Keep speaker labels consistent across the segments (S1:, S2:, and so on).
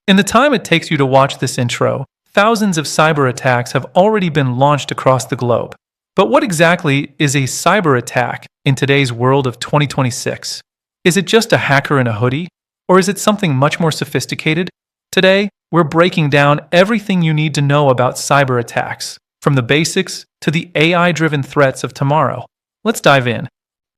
S1: In the time it takes you to watch this intro, thousands of cyber attacks have already been launched across the globe. But what exactly is a cyber attack in today's world of 2026? Is it just a hacker in a hoodie? Or is it something much more sophisticated? Today, we're breaking down everything you need to know about cyber attacks, from the basics to the AI-driven threats of tomorrow. Let's dive in.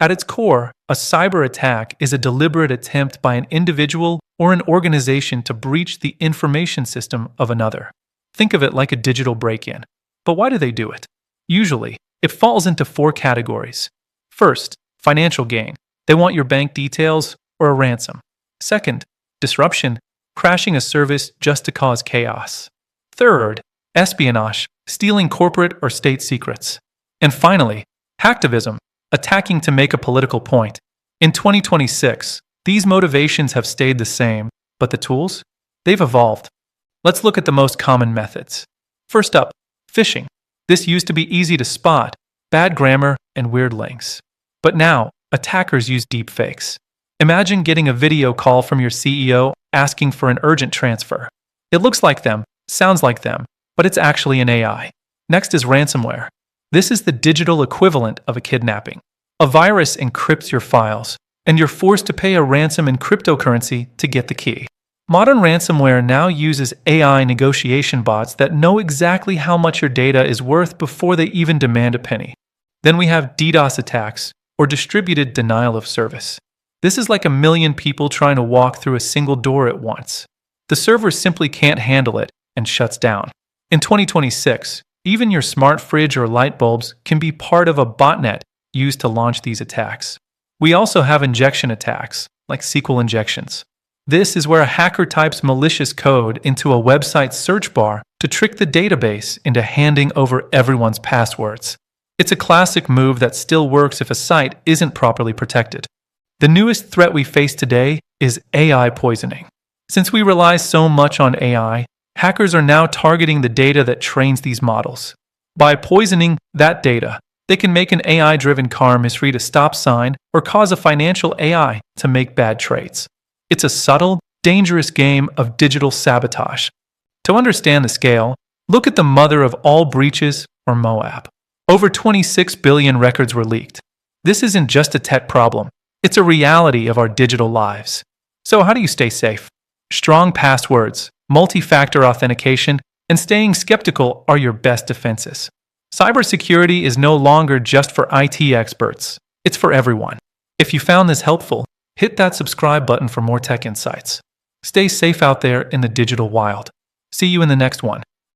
S1: At its core, a cyber attack is a deliberate attempt by an individual or an organization to breach the information system of another. Think of it like a digital break-in. But why do they do it? Usually, it falls into four categories. First, financial gain. They want your bank details or a ransom. Second, disruption, crashing a service just to cause chaos. Third, espionage, stealing corporate or state secrets. And finally, hacktivism, attacking to make a political point. In 2026, these motivations have stayed the same, but the tools? They've evolved. Let's look at the most common methods. First up, phishing. This used to be easy to spot, bad grammar and weird links. But now, attackers use deepfakes. Imagine getting a video call from your CEO asking for an urgent transfer. It looks like them, sounds like them, but it's actually an AI. Next is ransomware. This is the digital equivalent of a kidnapping. A virus encrypts your files, and you're forced to pay a ransom in cryptocurrency to get the key. Modern ransomware now uses AI negotiation bots that know exactly how much your data is worth before they even demand a penny. Then we have DDoS attacks, or distributed denial of service. This is like a million people trying to walk through a single door at once. The server simply can't handle it and shuts down. In 2026, even your smart fridge or light bulbs can be part of a botnet used to launch these attacks. We also have injection attacks, like SQL injections. This is where a hacker types malicious code into a website's search bar to trick the database into handing over everyone's passwords. It's a classic move that still works if a site isn't properly protected. The newest threat we face today is AI poisoning. Since we rely so much on AI, hackers are now targeting the data that trains these models. By poisoning that data, they can make an AI-driven car misread a stop sign or cause a financial AI to make bad trades. It's a subtle, dangerous game of digital sabotage. To understand the scale, look at the mother of all breaches, or MOAB. Over 26 billion records were leaked. This isn't just a tech problem. It's a reality of our digital lives. So how do you stay safe? Strong passwords, multi-factor authentication, and staying skeptical are your best defenses. Cybersecurity is no longer just for IT experts. It's for everyone. If you found this helpful, hit that subscribe button for more tech insights. Stay safe out there in the digital wild. See you in the next one.